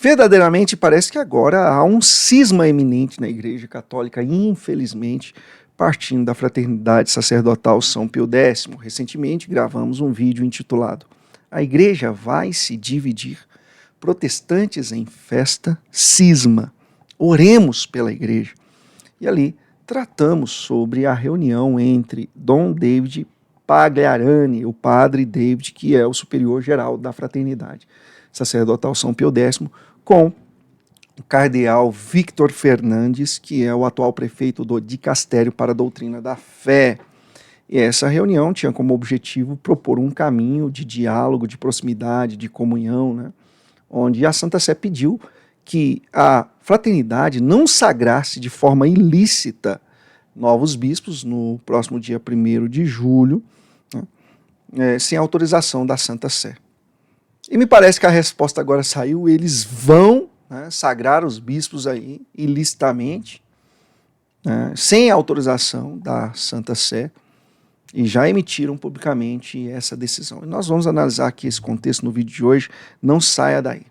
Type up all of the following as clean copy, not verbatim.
Verdadeiramente parece que agora há um cisma eminente na Igreja Católica, infelizmente, partindo da Fraternidade Sacerdotal São Pio X. Recentemente gravamos um vídeo intitulado "A Igreja vai se dividir? Protestantes em festa, cisma. Oremos pela Igreja." E ali tratamos sobre a reunião entre Dom David Pagliarani, o padre David, que é o superior geral da Fraternidade Sacerdotal São Pio X, com o cardeal Victor Fernandes, que é o atual prefeito do Dicastério para a Doutrina da Fé. E essa reunião tinha como objetivo propor um caminho de diálogo, de proximidade, de comunhão, né? Onde a Santa Sé pediu que a fraternidade não sagrasse de forma ilícita novos bispos no próximo dia 1º de julho, né, sem autorização da Santa Sé. E me parece que a resposta agora saiu: eles vão, né, sagrar os bispos aí ilicitamente, né, sem autorização da Santa Sé, e já emitiram publicamente essa decisão. E nós vamos analisar aqui esse contexto no vídeo de hoje, não saia daí.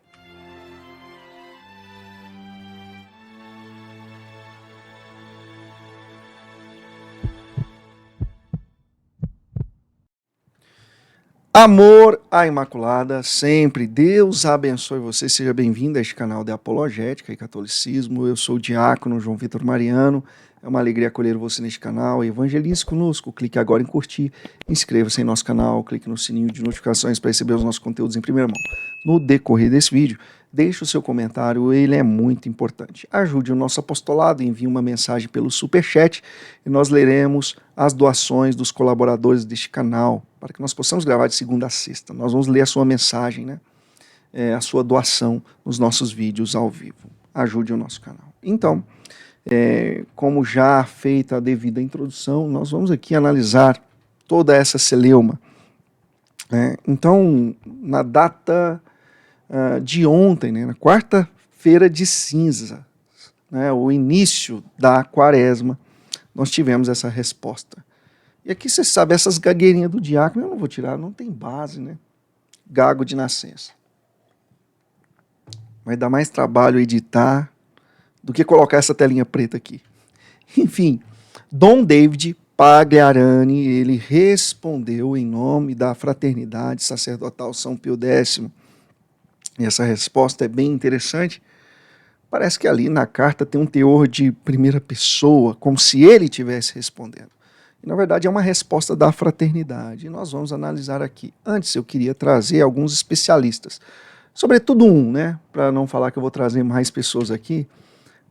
Amor à Imaculada, sempre. Deus abençoe você. Seja bem-vindo a este canal de Apologética e Catolicismo. Eu sou o diácono João Vitor Mariano. É uma alegria acolher você neste canal. Evangelize conosco. Clique agora em curtir. Inscreva-se em nosso canal. Clique no sininho de notificações para receber os nossos conteúdos em primeira mão. No decorrer desse vídeo, deixe o seu comentário. Ele é muito importante. Ajude o nosso apostolado. Envie uma mensagem pelo Superchat e nós leremos as doações dos colaboradores deste canal, para que nós possamos gravar de segunda a sexta. Nós vamos ler a sua mensagem, né? A sua doação nos nossos vídeos ao vivo. Ajude o nosso canal. Então, como já feita a devida introdução, nós vamos aqui analisar toda essa celeuma. Então, na data de ontem, né, na quarta-feira de cinza, né, o início da quaresma, nós tivemos essa resposta. E aqui você sabe, essas gagueirinhas do diácono, eu não vou tirar, não tem base, né? Gago de nascença. Vai dar mais trabalho editar do que colocar essa telinha preta aqui. Enfim, Dom David Pagliarani, ele respondeu em nome da Fraternidade Sacerdotal São Pio X. E essa resposta é bem interessante. Parece que ali na carta tem um teor de primeira pessoa, como se ele estivesse respondendo. E, na verdade, é uma resposta da fraternidade. E nós vamos analisar aqui. Antes, eu queria trazer alguns especialistas. Sobretudo um, né? Para não falar que eu vou trazer mais pessoas aqui.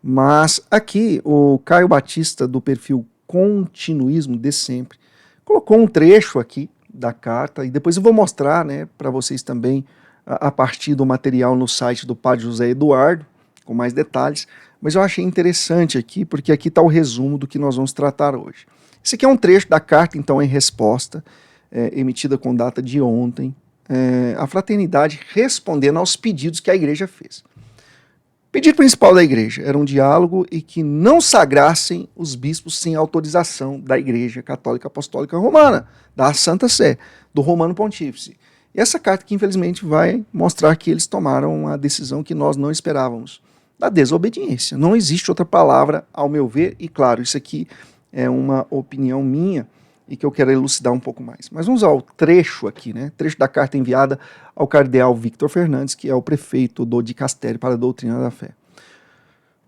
Mas aqui, o Caio Batista, do perfil Continuismo de Sempre, colocou um trecho aqui da carta. E depois eu vou mostrar, né, para vocês também, a partir do material no site do Padre José Eduardo, com mais detalhes. Mas eu achei interessante aqui, porque aqui está o resumo do que nós vamos tratar hoje. Esse aqui é um trecho da carta, então, em resposta, emitida com data de ontem, a fraternidade respondendo aos pedidos que a igreja fez. O pedido principal da igreja era um diálogo e que não sagrassem os bispos sem autorização da Igreja Católica Apostólica Romana, da Santa Sé, do Romano Pontífice. E essa carta que, infelizmente, vai mostrar que eles tomaram a decisão que nós não esperávamos, da desobediência. Não existe outra palavra, ao meu ver, e claro, isso aqui é uma opinião minha e que eu quero elucidar um pouco mais. Mas vamos ao trecho aqui, né? Trecho da carta enviada ao cardeal Victor Fernandes, que é o prefeito do Dicastério para a Doutrina da Fé.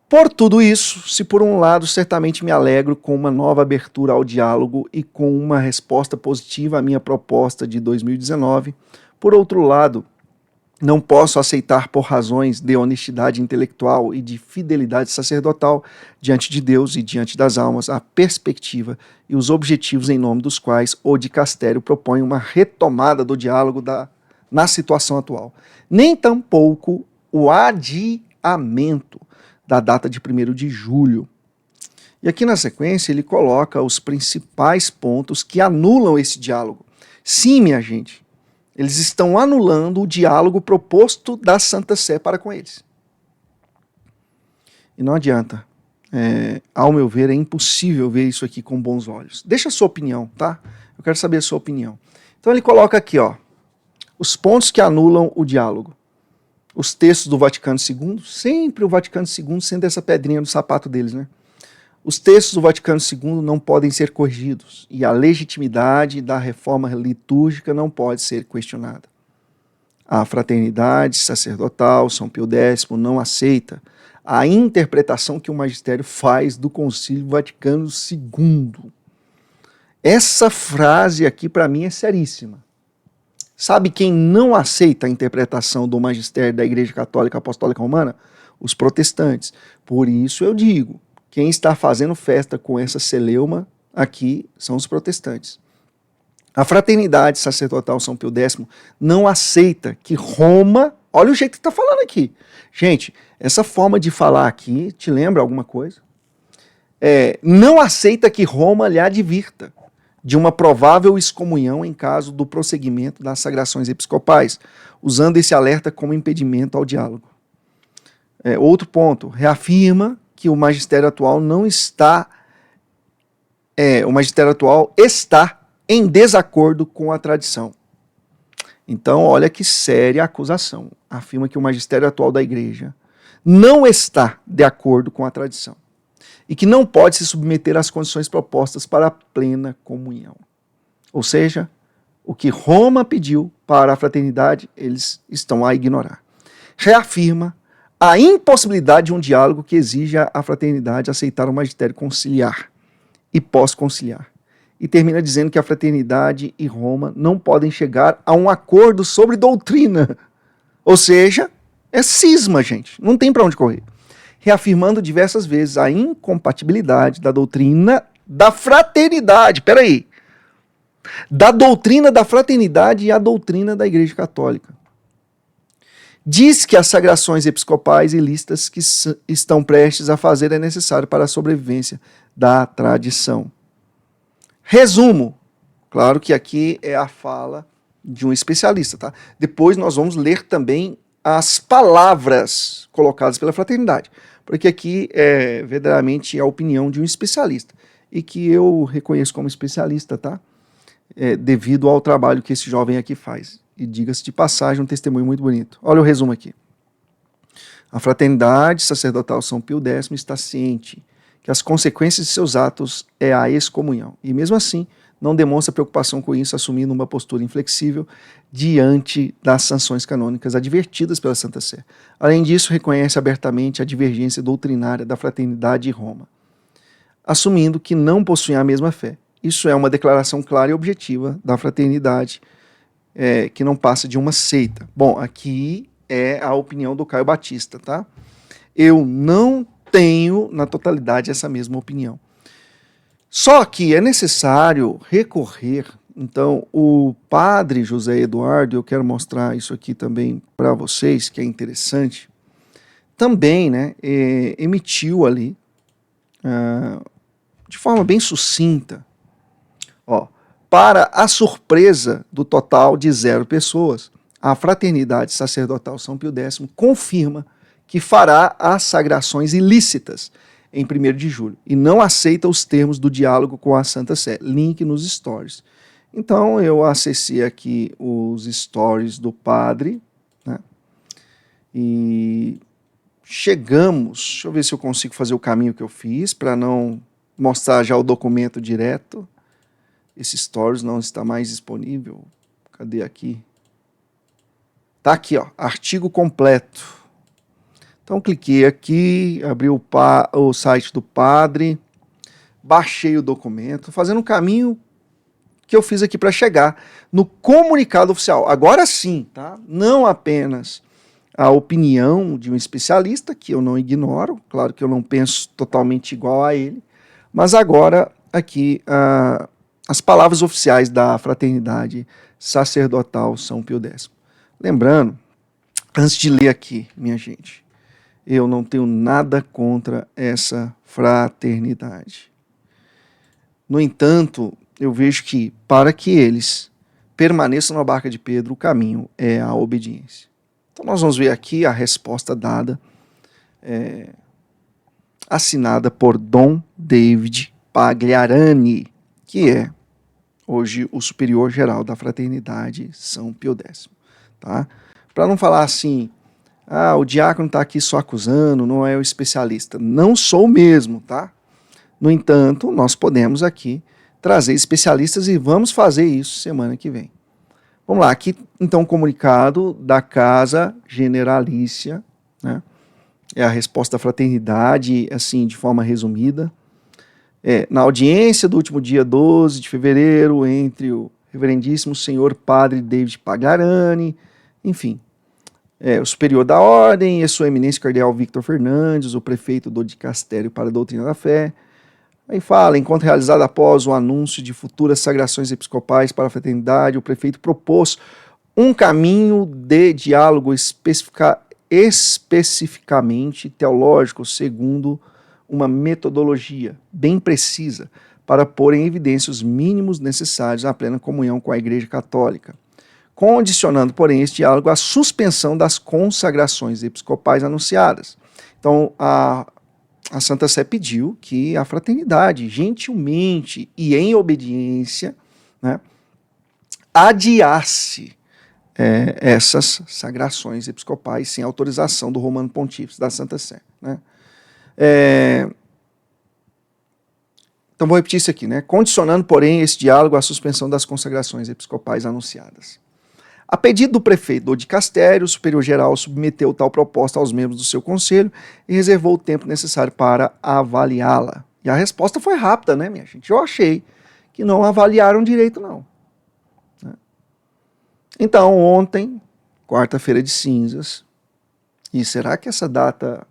Por tudo isso, se por um lado certamente me alegro com uma nova abertura ao diálogo e com uma resposta positiva à minha proposta de 2019, por outro lado, não posso aceitar por razões de honestidade intelectual e de fidelidade sacerdotal diante de Deus e diante das almas a perspectiva e os objetivos em nome dos quais o dicastério propõe uma retomada do diálogo na situação atual. Nem tampouco o adiamento da data de 1º de julho. E aqui na sequência ele coloca os principais pontos que anulam esse diálogo. Sim, minha gente, eles estão anulando o diálogo proposto da Santa Sé para com eles. E não adianta. Ao meu ver, é impossível ver isso aqui com bons olhos. Deixa a sua opinião, tá? Eu quero saber a sua opinião. Então ele coloca aqui, ó, os pontos que anulam o diálogo. os textos do Vaticano II, sempre o Vaticano II sendo essa pedrinha no sapato deles, né? Os textos do Vaticano II não podem ser corrigidos e a legitimidade da reforma litúrgica não pode ser questionada. A fraternidade sacerdotal, São Pio X, não aceita a interpretação que o magistério faz do Concílio Vaticano II. Essa frase aqui, para mim, é seríssima. Sabe quem não aceita a interpretação do magistério da Igreja Católica Apostólica Romana? Os protestantes. Por isso eu digo, quem está fazendo festa com essa celeuma aqui são os protestantes. A fraternidade sacerdotal São Pio X não aceita que Roma... Olha o jeito que está falando aqui. Gente, essa forma de falar aqui te lembra alguma coisa? Não aceita que Roma lhe advirta de uma provável excomunhão em caso do prosseguimento das sagrações episcopais, usando esse alerta como impedimento ao diálogo. Outro ponto, reafirma que o magistério atual não está... o magistério atual está em desacordo com a tradição. Então, olha que séria a acusação. Afirma que o magistério atual da Igreja não está de acordo com a tradição e que não pode se submeter às condições propostas para a plena comunhão. Ou seja, o que Roma pediu para a fraternidade, eles estão a ignorar. Reafirma a impossibilidade de um diálogo que exija a fraternidade aceitar o magistério conciliar e pós-conciliar. E termina dizendo que a fraternidade e Roma não podem chegar a um acordo sobre doutrina. Ou seja, é cisma, gente. Não tem para onde correr. Reafirmando diversas vezes a incompatibilidade da doutrina da fraternidade. Peraí. Da doutrina da fraternidade e a doutrina da Igreja Católica. Diz que as sagrações episcopais e listas que estão prestes a fazer é necessário para a sobrevivência da tradição. Resumo. Claro que aqui é a fala de um especialista, tá? Depois nós vamos ler também as palavras colocadas pela fraternidade, porque aqui é verdadeiramente a opinião de um especialista, e que eu reconheço como especialista, tá? Devido ao trabalho que esse jovem aqui faz. E diga-se de passagem, um testemunho muito bonito. Olha o resumo aqui. A fraternidade sacerdotal São Pio X está ciente que as consequências de seus atos é a excomunhão, e mesmo assim não demonstra preocupação com isso, assumindo uma postura inflexível diante das sanções canônicas advertidas pela Santa Sé. Além disso, reconhece abertamente a divergência doutrinária da fraternidade e Roma, assumindo que não possuem a mesma fé. Isso é uma declaração clara e objetiva da fraternidade, que não passa de uma seita. Bom, aqui é a opinião do Caio Batista, tá? Eu não tenho, na totalidade, essa mesma opinião. Só que é necessário recorrer, então, o padre José Eduardo, eu quero mostrar isso aqui também para vocês, que é interessante, também, né, emitiu ali, de forma bem sucinta, para a surpresa do total de 0 pessoas, a fraternidade sacerdotal São Pio X confirma que fará as sagrações ilícitas em 1º de julho, e não aceita os termos do diálogo com a Santa Sé. Link nos stories. Então eu acessei aqui os stories do padre, né? E chegamos, deixa eu ver se eu consigo fazer o caminho que eu fiz, para não mostrar já o documento direto. Esse stories não está mais disponível. Cadê aqui? Tá aqui, ó, artigo completo. Então cliquei aqui, abri o site do padre, baixei o documento, fazendo um caminho que eu fiz aqui para chegar no comunicado oficial. Agora sim, tá? Não apenas a opinião de um especialista, que eu não ignoro, claro que eu não penso totalmente igual a ele, mas agora aqui as palavras oficiais da fraternidade sacerdotal São Pio X. Lembrando, antes de ler aqui, minha gente, eu não tenho nada contra essa fraternidade. No entanto, eu vejo que, para que eles permaneçam na barca de Pedro, o caminho é a obediência. Então nós vamos ver aqui a resposta dada, assinada por Dom David Pagliarani, que é hoje o superior geral da fraternidade São Pio X. Tá? Para não falar assim, o diácono está aqui só acusando, não é o especialista. Não sou mesmo, tá? No entanto, nós podemos aqui trazer especialistas e vamos fazer isso semana que vem. Vamos lá, aqui então o comunicado da Casa Generalícia, né? É a resposta da fraternidade, assim, de forma resumida. Na audiência do último dia 12 de fevereiro, entre o reverendíssimo senhor padre David Pagliarani, enfim, o superior da ordem e sua eminência cardeal Victor Fernandes, o prefeito do dicastério para a doutrina da fé. Aí fala, enquanto realizado após o anúncio de futuras sagrações episcopais para a fraternidade, o prefeito propôs um caminho de diálogo especificamente teológico, segundo uma metodologia bem precisa para pôr em evidência os mínimos necessários à plena comunhão com a Igreja Católica, condicionando, porém, este diálogo à suspensão das consagrações episcopais anunciadas. Então, a Santa Sé pediu que a fraternidade, gentilmente e em obediência, né, adiasse essas sagrações episcopais sem autorização do Romano Pontífice da Santa Sé. Né? Então vou repetir isso aqui, né? Condicionando, porém, esse diálogo à suspensão das consagrações episcopais anunciadas. A pedido do prefeito do dicastério, o superior-geral submeteu tal proposta aos membros do seu conselho e reservou o tempo necessário para avaliá-la. E a resposta foi rápida, né, minha gente? Eu achei que não avaliaram direito, não. Então, ontem, quarta-feira de cinzas, e será que essa data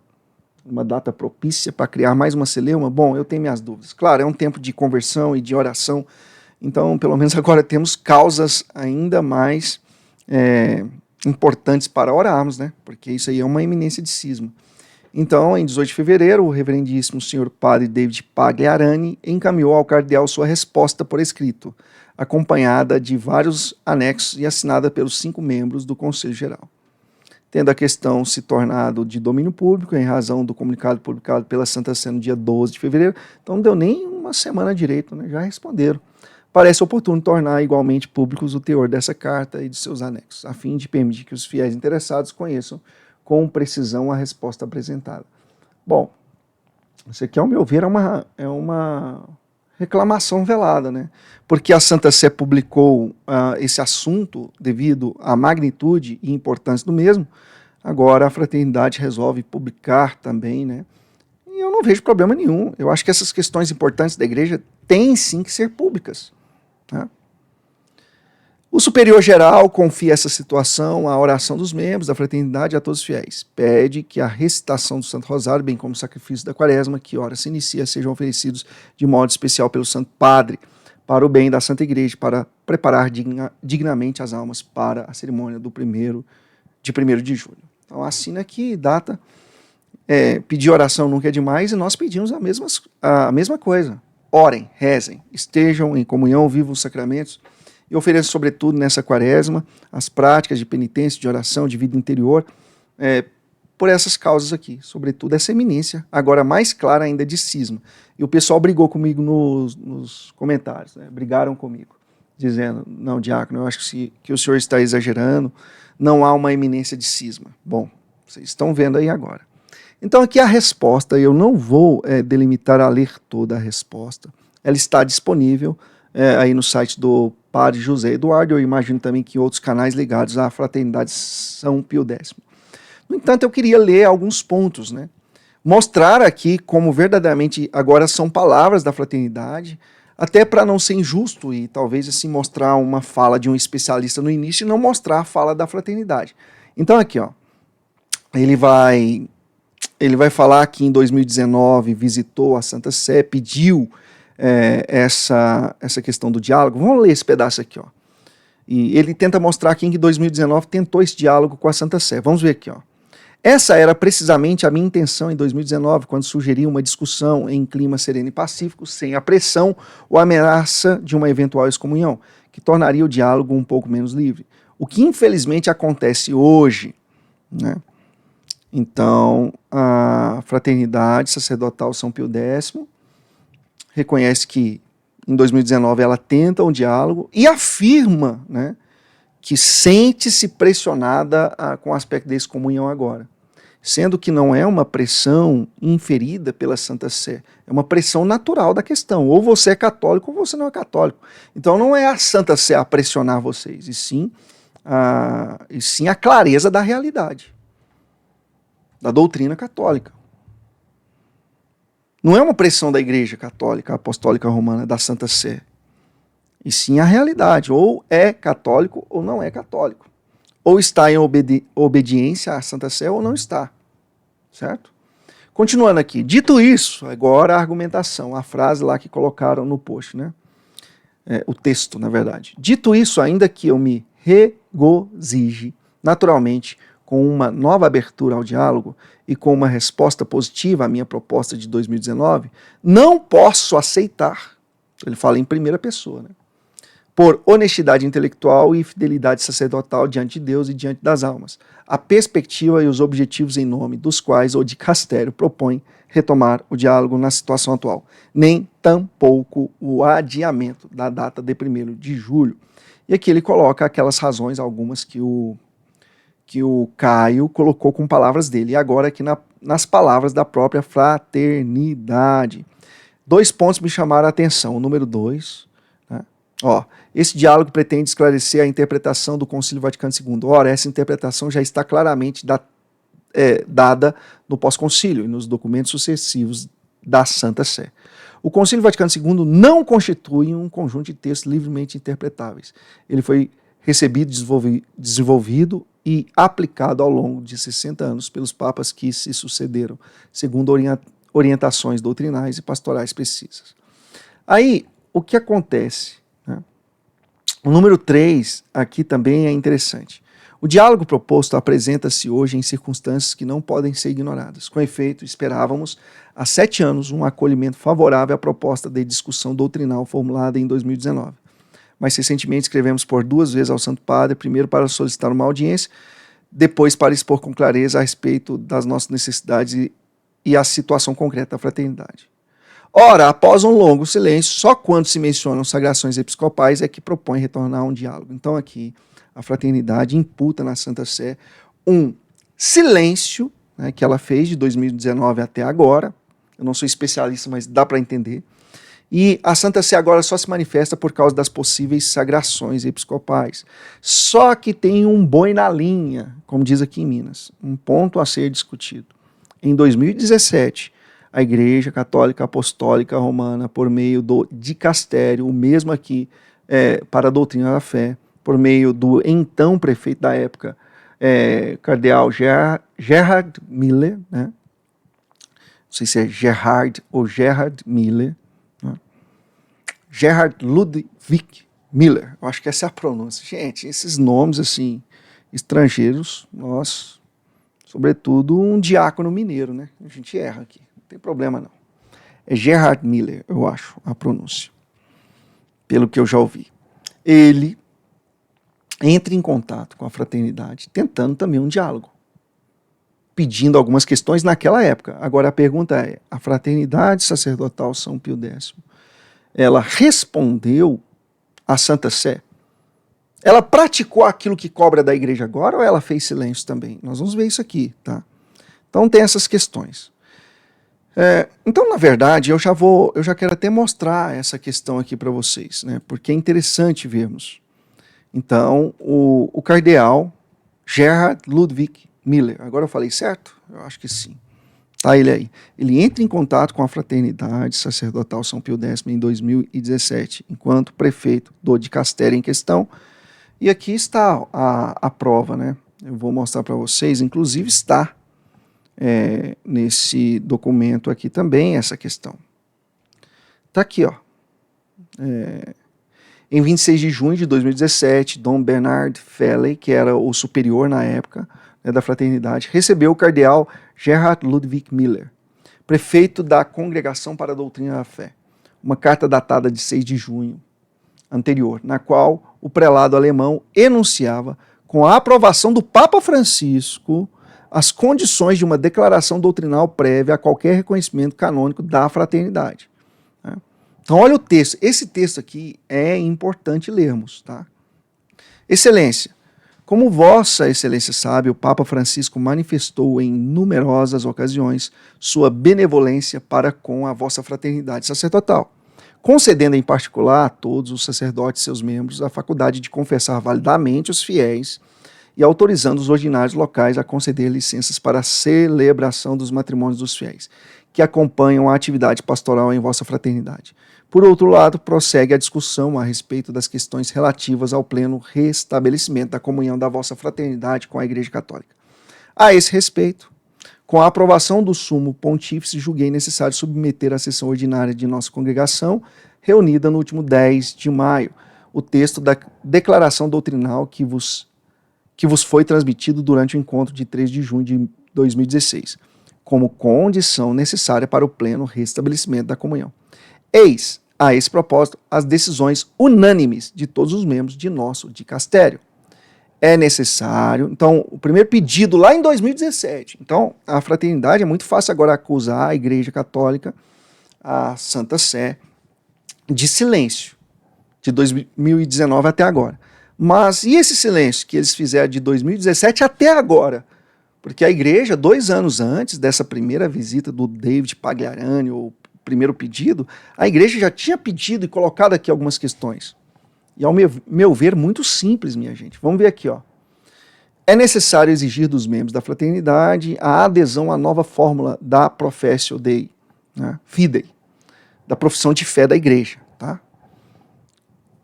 uma data propícia para criar mais uma celeuma? Bom, eu tenho minhas dúvidas. Claro, é um tempo de conversão e de oração, então, pelo menos agora temos causas ainda mais importantes para orarmos, né? Porque isso aí é uma iminência de cisma. Então, em 18 de fevereiro, o reverendíssimo senhor padre David Pagliarani encaminhou ao cardeal sua resposta por escrito, acompanhada de vários anexos e assinada pelos 5 membros do Conselho Geral. Tendo a questão se tornado de domínio público, em razão do comunicado publicado pela Santa Sé no dia 12 de fevereiro, então não deu nem uma semana direito, né? Já responderam. Parece oportuno tornar igualmente públicos o teor dessa carta e de seus anexos, a fim de permitir que os fiéis interessados conheçam com precisão a resposta apresentada. Bom, isso aqui, ao meu ver, é uma reclamação velada, né? Porque a Santa Sé publicou esse assunto devido à magnitude e importância do mesmo, agora a fraternidade resolve publicar também, né? E eu não vejo problema nenhum. Eu acho que essas questões importantes da igreja têm sim que ser públicas. Né? O superior geral confia essa situação à oração dos membros da fraternidade e a todos os fiéis. Pede que a recitação do Santo Rosário, bem como o sacrifício da Quaresma, que ora se inicia, sejam oferecidos de modo especial pelo Santo Padre, para o bem da Santa Igreja, para preparar dignamente as almas para a cerimônia do 1º de julho. Então assina aqui, data, pedir oração nunca é demais, e nós pedimos a mesma coisa. Orem, rezem, estejam em comunhão, vivam os sacramentos, e ofereçam, sobretudo, nessa quaresma, as práticas de penitência, de oração, de vida interior, por essas causas aqui, sobretudo essa eminência, agora mais clara ainda de cisma. E o pessoal brigou comigo nos comentários, né? Brigaram comigo, dizendo, não, diácono, eu acho que o senhor está exagerando, não há uma eminência de cisma. Bom, vocês estão vendo aí agora. Então aqui a resposta, eu não vou delimitar a ler toda a resposta, ela está disponível aí no site do Padre José Eduardo, eu imagino também que outros canais ligados à Fraternidade São Pio X. No entanto, eu queria ler alguns pontos, né? Mostrar aqui como verdadeiramente agora são palavras da fraternidade, até para não ser injusto e talvez assim mostrar uma fala de um especialista no início e não mostrar a fala da fraternidade. Então aqui, ó, ele vai falar que em 2019 visitou a Santa Sé, pediu essa questão do diálogo. Vamos ler esse pedaço aqui, ó. E ele tenta mostrar que em 2019 tentou esse diálogo com a Santa Sé. Vamos ver aqui, ó. Essa era precisamente a minha intenção em 2019, quando sugeri uma discussão em clima sereno e pacífico, sem a pressão ou ameaça de uma eventual excomunhão, que tornaria o diálogo um pouco menos livre. O que infelizmente acontece hoje, né? Então, a Fraternidade Sacerdotal São Pio X reconhece que em 2019 ela tenta um diálogo e afirma, né, que sente-se pressionada com o aspecto da excomunhão agora. Sendo que não é uma pressão inferida pela Santa Sé, é uma pressão natural da questão. Ou você é católico ou você não é católico. Então não é a Santa Sé a pressionar vocês, e sim a clareza da realidade, da doutrina católica. Não é uma pressão da Igreja Católica Apostólica Romana, da Santa Sé, e sim a realidade. Ou é católico ou não é católico. Ou está em obediência à Santa Sé ou não está. Certo? Continuando aqui. Dito isso, agora a argumentação, a frase lá que colocaram no post, né? O texto, na verdade. Dito isso, ainda que eu me regozije, naturalmente, com uma nova abertura ao diálogo e com uma resposta positiva à minha proposta de 2019, não posso aceitar, ele fala em primeira pessoa, né? Por honestidade intelectual e fidelidade sacerdotal diante de Deus e diante das almas, a perspectiva e os objetivos em nome dos quais o dicastério propõe retomar o diálogo na situação atual, nem tampouco o adiamento da data de 1º de julho. E aqui ele coloca aquelas razões, algumas que o Caio colocou com palavras dele, e agora aqui nas palavras da própria fraternidade. 2 pontos me chamaram a atenção. O número 2, né? Esse diálogo pretende esclarecer a interpretação do Concílio Vaticano II. Ora, essa interpretação já está claramente dada no pós-concílio e nos documentos sucessivos da Santa Sé. O Concílio Vaticano II não constitui um conjunto de textos livremente interpretáveis. Ele foi recebido, desenvolvido e aplicado ao longo de 60 anos pelos papas que se sucederam, segundo orientações doutrinais e pastorais precisas. Aí, o que acontece? Né? O número 3 aqui também é interessante. O diálogo proposto apresenta-se hoje em circunstâncias que não podem ser ignoradas. Com efeito, esperávamos há 7 anos um acolhimento favorável à proposta de discussão doutrinal formulada em 2019. Mas recentemente escrevemos por 2 vezes ao Santo Padre, primeiro para solicitar uma audiência, depois para expor com clareza a respeito das nossas necessidades e a situação concreta da fraternidade. Ora, após um longo silêncio, só quando se mencionam sagrações episcopais é que propõe retornar a um diálogo. Então aqui a fraternidade imputa na Santa Sé um silêncio, né, que ela fez de 2019 até agora. Eu não sou especialista, mas dá para entender. E a Santa Sé agora só se manifesta por causa das possíveis sagrações episcopais. Só que tem um boi na linha, como diz aqui em Minas, um ponto a ser discutido. Em 2017, a Igreja Católica Apostólica Romana, por meio do dicastério, o mesmo aqui para a doutrina da fé, por meio do então prefeito da época, cardeal Gerhard Miller, né? Não sei se é Gerhard ou Gerhard Miller, né? Gerhard Ludwig Miller, eu acho que essa é a pronúncia. Gente, esses nomes assim, estrangeiros, nós, sobretudo um diácono mineiro, né? A gente erra aqui, não tem problema não. É Gerhard Miller, eu acho, a pronúncia, pelo que eu já ouvi. Ele entra em contato com a fraternidade, tentando também um diálogo, pedindo algumas questões naquela época. Agora a pergunta é, a fraternidade sacerdotal São Pio X, ela respondeu à Santa Sé? Ela praticou aquilo que cobra da igreja agora ou ela fez silêncio também? Nós vamos ver isso aqui, tá? Então tem essas questões. Então, na verdade, eu já quero até mostrar essa questão aqui para vocês, né? Porque é interessante vermos. Então, o cardeal Gerhard Ludwig Miller, agora eu falei certo? Eu acho que sim. Tá ele aí. Ele entra em contato com a fraternidade sacerdotal São Pio X em 2017, enquanto prefeito do dicastério em questão. E aqui está a prova, né? Eu vou mostrar para vocês, inclusive está nesse documento aqui também essa questão. Tá aqui, ó. Em 26 de junho de 2017, Dom Bernard Felley, que era o superior na época, né, da fraternidade, recebeu o cardeal Gerhard Ludwig Miller, prefeito da Congregação para a Doutrina da Fé, uma carta datada de 6 de junho anterior, na qual o prelado alemão enunciava, com a aprovação do Papa Francisco, as condições de uma declaração doutrinal prévia a qualquer reconhecimento canônico da fraternidade. Então olha o texto, esse texto aqui é importante lermos, tá? Excelência, como Vossa Excelência sabe, o Papa Francisco manifestou em numerosas ocasiões sua benevolência para com a vossa fraternidade sacerdotal, concedendo em particular a todos os sacerdotes e seus membros a faculdade de confessar validamente os fiéis e autorizando os ordinários locais a conceder licenças para a celebração dos matrimônios dos fiéis, que acompanham a atividade pastoral em vossa fraternidade. Por outro lado, prossegue a discussão a respeito das questões relativas ao pleno restabelecimento da comunhão da vossa fraternidade com a Igreja Católica. A esse respeito, com a aprovação do Sumo Pontífice, julguei necessário submeter à sessão ordinária de nossa congregação, reunida no último 10 de maio, o texto da declaração doutrinal que vos foi transmitido durante o encontro de 3 de junho de 2016, como condição necessária para o pleno restabelecimento da comunhão. Eis, a esse propósito, as decisões unânimes de todos os membros de nosso dicastério. É necessário, então, o primeiro pedido lá em 2017, então, a fraternidade é muito fácil agora acusar a Igreja Católica, a Santa Sé, de silêncio, de 2019 até agora. Mas e esse silêncio que eles fizeram de 2017 até agora? Porque a igreja, 2 anos antes dessa primeira visita do David Pagliarani, ou primeiro pedido, a igreja já tinha pedido e colocado aqui algumas questões. E ao meu ver, muito simples, minha gente. Vamos ver aqui, ó. É necessário exigir dos membros da fraternidade a adesão à nova fórmula da Professio Dei, né, Fidei, da profissão de fé da igreja, tá?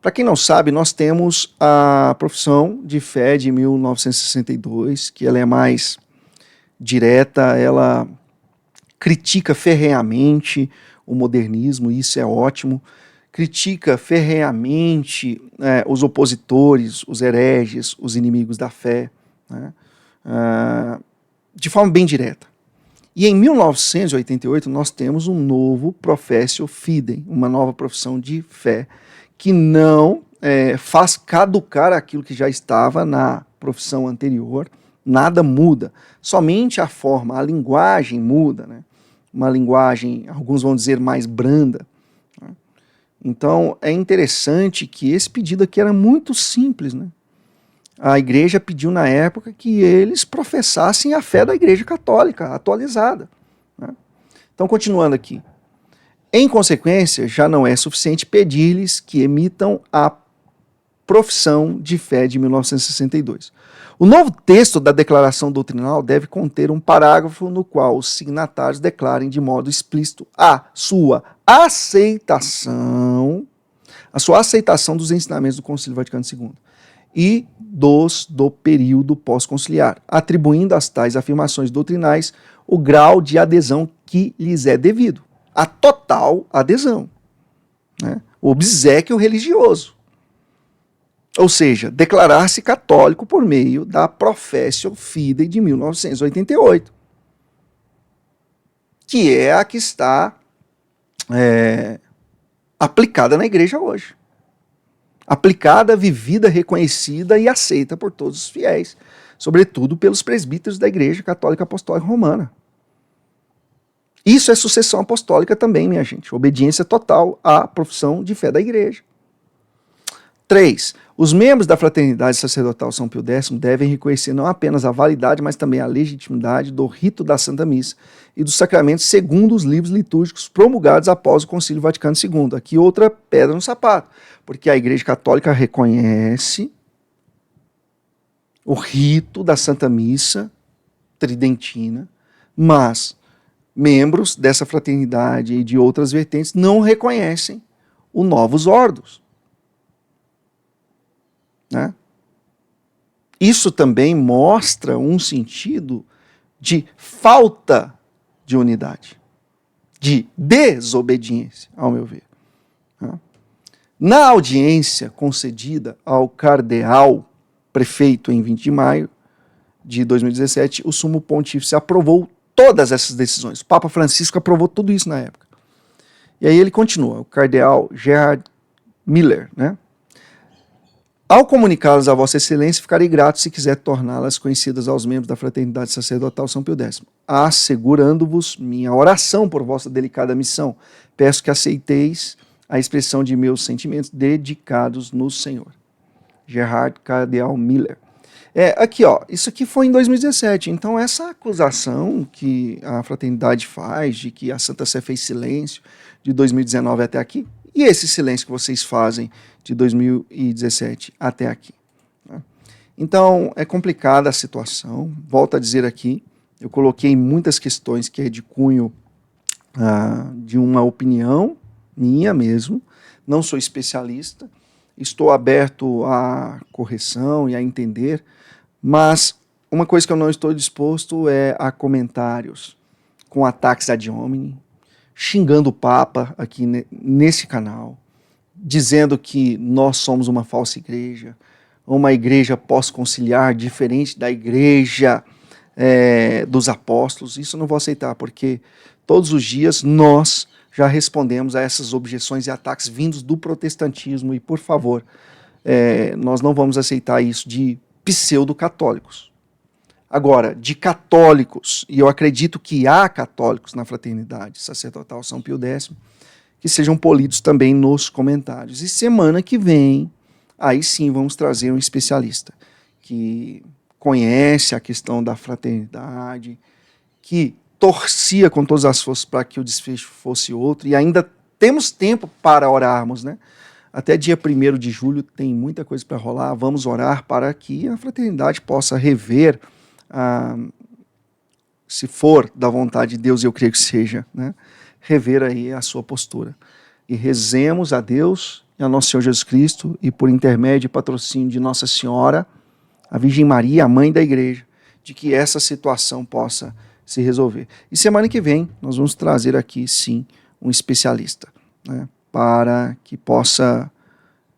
Para quem não sabe, nós temos a profissão de fé de 1962, que ela é mais direta, ela critica ferrenhamente o modernismo, e isso é ótimo, critica ferrenhamente os opositores, os hereges, os inimigos da fé, né, de forma bem direta. E em 1988 nós temos um novo Professio Fidei, uma nova profissão de fé, que não faz caducar aquilo que já estava na profissão anterior, nada muda, somente a forma, a linguagem muda, né? Uma linguagem, alguns vão dizer, mais branda. Né? Então, é interessante que esse pedido aqui era muito simples, né? A igreja pediu na época que eles professassem a fé da Igreja Católica, atualizada. Né? Então, continuando aqui. Em consequência, já não é suficiente pedir-lhes que emitam a profissão de fé de 1962. O novo texto da declaração doutrinal deve conter um parágrafo no qual os signatários declarem de modo explícito a sua aceitação dos ensinamentos do Concílio Vaticano II e do período pós-conciliar, atribuindo às tais afirmações doutrinais o grau de adesão que lhes é devido. A total adesão, né? O obséquio religioso. Ou seja, declarar-se católico por meio da Professio Fidei de 1988, que é a que está aplicada na igreja hoje. Aplicada, vivida, reconhecida e aceita por todos os fiéis, sobretudo pelos presbíteros da Igreja Católica Apostólica Romana. Isso é sucessão apostólica também, minha gente. Obediência total à profissão de fé da igreja. 3. Os membros da Fraternidade Sacerdotal São Pio X devem reconhecer não apenas a validade, mas também a legitimidade do rito da Santa Missa e dos sacramentos segundo os livros litúrgicos promulgados após o Concílio Vaticano II. Aqui outra pedra no sapato, porque a Igreja Católica reconhece o rito da Santa Missa tridentina, mas membros dessa fraternidade e de outras vertentes não reconhecem o Novus Ordo. Né? Isso também mostra um sentido de falta de unidade, de desobediência, ao meu ver. Né? Na audiência concedida ao cardeal prefeito em 20 de maio de 2017, o Sumo Pontífice aprovou todas essas decisões. O Papa Francisco aprovou tudo isso na época. E aí ele continua, o cardeal Gerhard Miller, né? Ao comunicá-las a Vossa Excelência, ficarei grato se quiser torná-las conhecidas aos membros da Fraternidade Sacerdotal São Pio X, assegurando-vos minha oração por vossa delicada missão. Peço que aceiteis a expressão de meus sentimentos dedicados no Senhor. Gerhard Cardeal Miller. Aqui, ó, isso aqui foi em 2017, então essa acusação que a fraternidade faz de que a Santa Sé fez silêncio de 2019 até aqui, e esse silêncio que vocês fazem de 2017 até aqui. Né? Então, é complicada a situação, volto a dizer aqui, eu coloquei muitas questões que é de cunho de uma opinião minha mesmo, não sou especialista, estou aberto à correção e a entender, mas uma coisa que eu não estou disposto é a comentários com ataques ad hominem, xingando o Papa aqui nesse canal, dizendo que nós somos uma falsa igreja, uma igreja pós-conciliar diferente da igreja dos apóstolos. Isso eu não vou aceitar, porque todos os dias nós já respondemos a essas objeções e ataques vindos do protestantismo e, por favor, nós não vamos aceitar isso de pseudo-católicos. Agora, de católicos, e eu acredito que há católicos na Fraternidade Sacerdotal São Pio X, que sejam polidos também nos comentários. E semana que vem, aí sim vamos trazer um especialista que conhece a questão da fraternidade, que torcia com todas as forças para que o desfecho fosse outro, e ainda temos tempo para orarmos, né? Até dia 1º de julho tem muita coisa para rolar, vamos orar para que a fraternidade possa rever, se for da vontade de Deus, eu creio que seja, né? Rever aí a sua postura. E rezemos a Deus e a nosso Senhor Jesus Cristo, e por intermédio e patrocínio de Nossa Senhora, a Virgem Maria, a mãe da igreja, de que essa situação possa se resolver. E semana que vem nós vamos trazer aqui, sim, um especialista, né, para que possa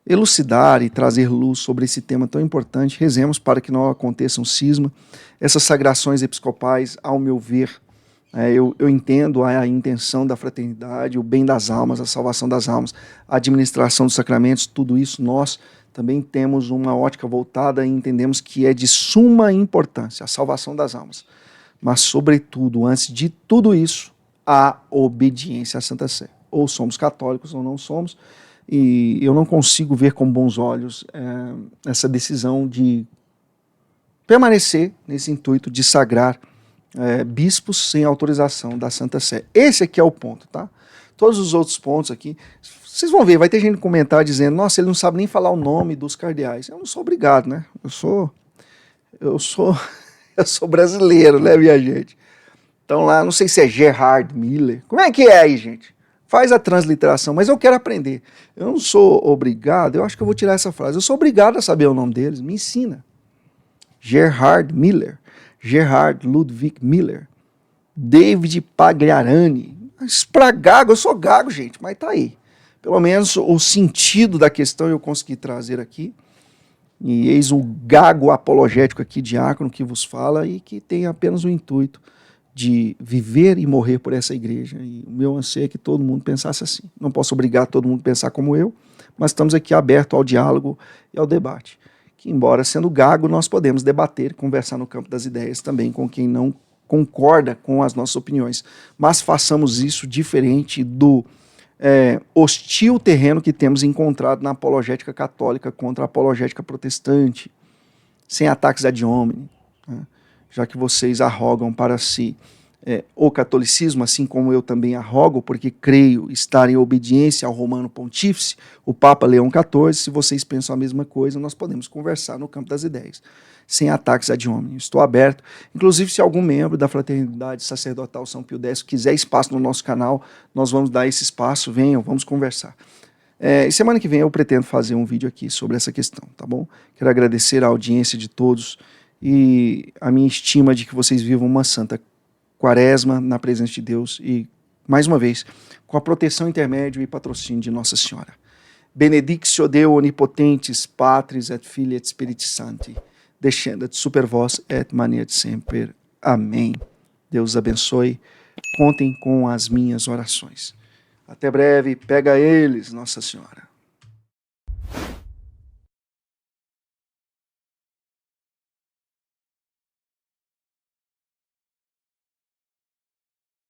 elucidar e trazer luz sobre esse tema tão importante. Rezemos para que não aconteça um cisma. Essas sagrações episcopais, ao meu ver, eu entendo a intenção da fraternidade, o bem das almas, a salvação das almas, a administração dos sacramentos, tudo isso nós também temos uma ótica voltada e entendemos que é de suma importância a salvação das almas. Mas, sobretudo, antes de tudo isso, a obediência à Santa Sé. Ou somos católicos ou não somos, e eu não consigo ver com bons olhos essa decisão de permanecer nesse intuito de sagrar bispos sem autorização da Santa Sé. Esse aqui é o ponto, tá? Todos os outros pontos aqui, vocês vão ver, vai ter gente comentar dizendo, nossa, ele não sabe nem falar o nome dos cardeais. Eu não sou obrigado, né? Eu sou brasileiro, né, minha gente? Então lá, não sei se é Gerhard Miller. Como é que é aí, gente? Faz a transliteração, mas eu quero aprender. Eu não sou obrigado, eu acho que eu vou tirar essa frase. Eu sou obrigado a saber o nome deles, me ensina. Gerhard Miller, Gerhard Ludwig Miller, David Pagliarani. Pra gago, eu sou gago, gente, mas tá aí. Pelo menos o sentido da questão eu consegui trazer aqui. E eis o gago apologético aqui, diácono, que vos fala e que tem apenas o intuito de viver e morrer por essa igreja. E o meu anseio é que todo mundo pensasse assim. Não posso obrigar todo mundo a pensar como eu, mas estamos aqui abertos ao diálogo e ao debate. Que, embora sendo gago, nós podemos debater, conversar no campo das ideias também com quem não concorda com as nossas opiniões. Mas façamos isso diferente do hostil terreno que temos encontrado na apologética católica contra a apologética protestante, sem ataques ad hominem, né? Já que vocês arrogam para si o catolicismo, assim como eu também arrogo, porque creio estar em obediência ao Romano Pontífice, o Papa Leão XIV. Se vocês pensam a mesma coisa, nós podemos conversar no campo das ideias, sem ataques ad hominem. Estou aberto, inclusive se algum membro da Fraternidade Sacerdotal São Pio X quiser espaço no nosso canal, nós vamos dar esse espaço, venham, vamos conversar. E semana que vem eu pretendo fazer um vídeo aqui sobre essa questão, tá bom? Quero agradecer a audiência de todos e a minha estima de que vocês vivam uma santa quaresma na presença de Deus e, mais uma vez, com a proteção, intermédio e patrocínio de Nossa Senhora. Benedictio Deo Onipotentes, Patris et Filii et Spiritus Sancti, descendat super vos et manet semper. Amém. Deus abençoe. Contem com as minhas orações. Até breve. Pega eles, Nossa Senhora.